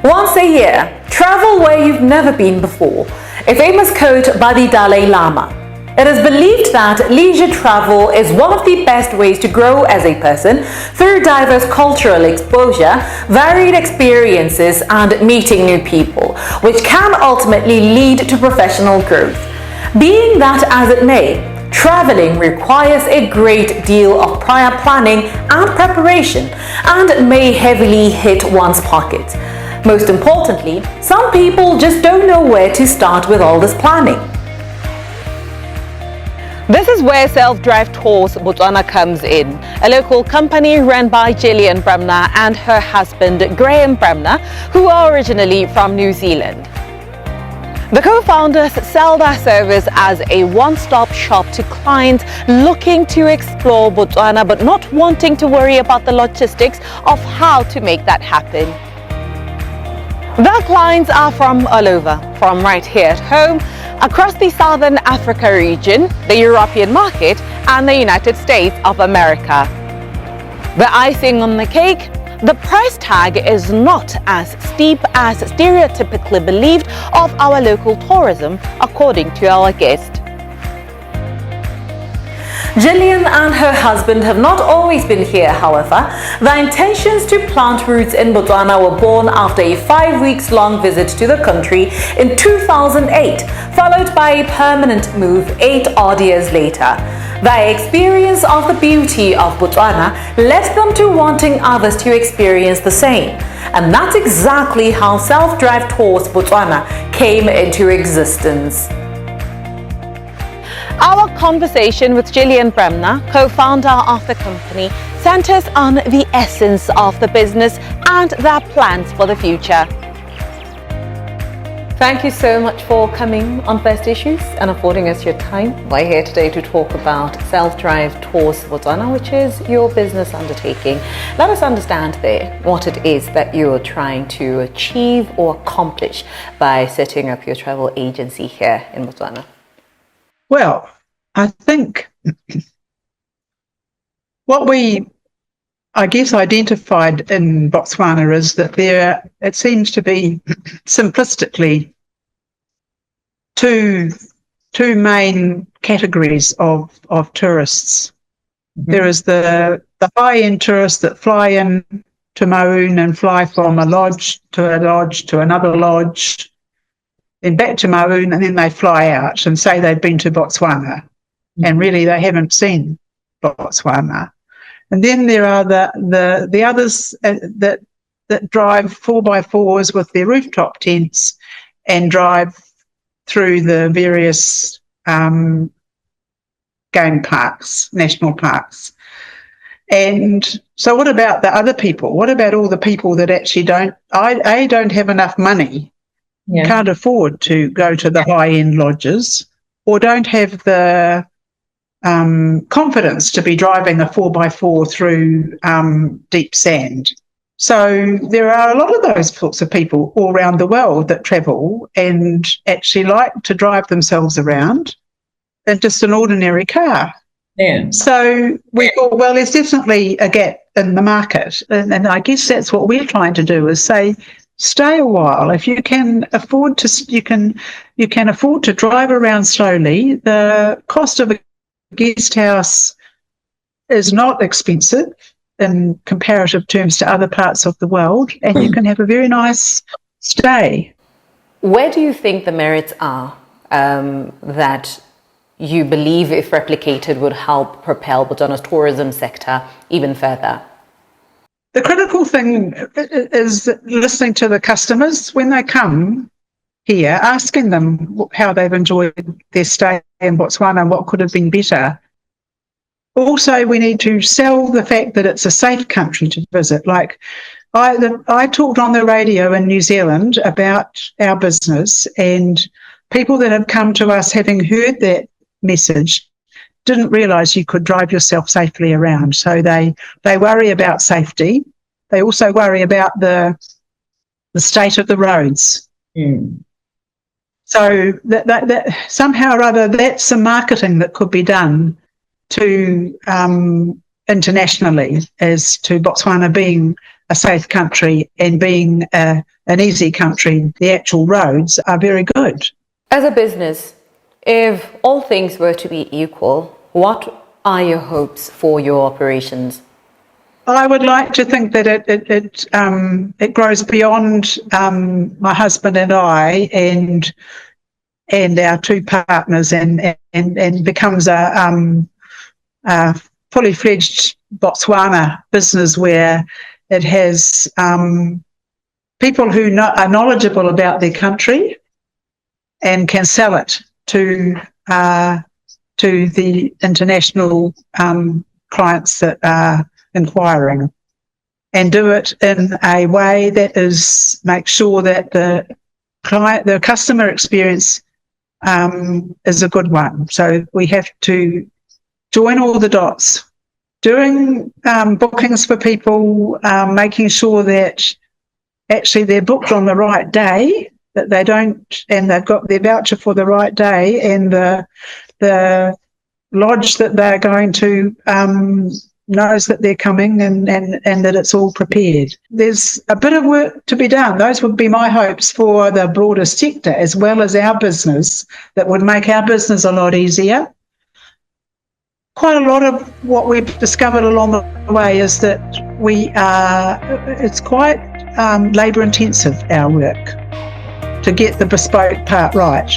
Once a year, travel where you've never been before, a famous quote by the Dalai Lama. It is believed that leisure travel is one of the best ways to grow as a person through diverse cultural exposure, varied experiences, and meeting new people, which can ultimately lead to professional growth. Being that as it may, traveling requires a great deal of prior planning and preparation and may heavily hit one's pocket. Most importantly, some people just don't know where to start with all this planning. This is where Self-Drive Tours Botswana comes in, a local company run by Gillian Bremmer and her husband Graeme Bremmer, who are originally from New Zealand. The co-founders sell their service as a one-stop shop to clients looking to explore Botswana but not wanting to worry about the logistics of how to make that happen. Their clients are from all over, from right here at home, across the Southern Africa region, the European market, and the United States of America. The icing on the cake, the price tag is not as steep as stereotypically believed of our local tourism, according to our guest. Gillian and her husband have not always been here, however. Their intentions to plant roots in Botswana were born after a 5 weeks long visit to the country in 2008, followed by a permanent move 8 odd years later. Their experience of the beauty of Botswana led them to wanting others to experience the same. And that's exactly how Self-Drive Tours Botswana came into existence. Our conversation with Gillian Bremmer, co-founder of the company, centers on the essence of the business and their plans for the future. Thank you so much for coming on First Issues and affording us your time. We're here today to talk about Self-Drive Tours Botswana, which is your business undertaking. Let us understand there what it is that you're trying to achieve or accomplish by setting up your travel agency here in Botswana. Well, I think what we, identified in Botswana is that it seems to be simplistically two main categories of tourists. Mm-hmm. There is the high-end tourists that fly in to Maun and fly from a lodge to another lodge, then back to Maun, and then they fly out and say they've been to Botswana, and really they haven't seen Botswana. And then there are the others that drive 4x4s with their rooftop tents and drive through the various game parks, national parks. And so what about the other people? What about all the people that actually don't have enough money, can't afford to go to the high-end lodges, or don't have the confidence to be driving a 4x4 through deep sand? So there are a lot of those sorts of people all around the world that travel and actually like to drive themselves around in just an ordinary car. Yeah. So we thought, well, there's definitely a gap in the market, and I guess that's what we're trying to do, is say, stay a while. If you can afford to, you can afford to drive around slowly. The cost of a guest house is not expensive in comparative terms to other parts of the world, and you can have a very nice stay. Where do you think the merits are that you believe, if replicated, would help propel Botswana's tourism sector even further? The critical thing is listening to the customers when they come here, asking them how they've enjoyed their stay in Botswana and what could have been better. Also, we need to sell the fact that it's a safe country to visit. Like I talked on the radio in New Zealand about our business, and people that have come to us having heard that message didn't realise you could drive yourself safely around. So they worry about safety. They also worry about the state of the roads. Mm. So that somehow or other, that's some marketing that could be done to internationally as to Botswana being a safe country and being an easy country, the actual roads are very good. As a business, if all things were to be equal, what are your hopes for your operations? I would like to think that it grows beyond my husband and I and our two partners and becomes a fully fledged Botswana business where it has people who are knowledgeable about their country and can sell it to the international clients that are inquiring, and do it in a way that makes sure that the customer experience is a good one. So we have to join all the dots, doing bookings for people, making sure that actually they're booked on the right day, that they don't, and they've got their voucher for the right day, and the lodge that they're going to knows that they're coming and that it's all prepared. There's a bit of work to be done. Those would be my hopes for the broader sector as well as our business, that would make our business a lot easier. Quite a lot of what we've discovered along the way is that it's quite labour intensive, our work, to get the bespoke part right.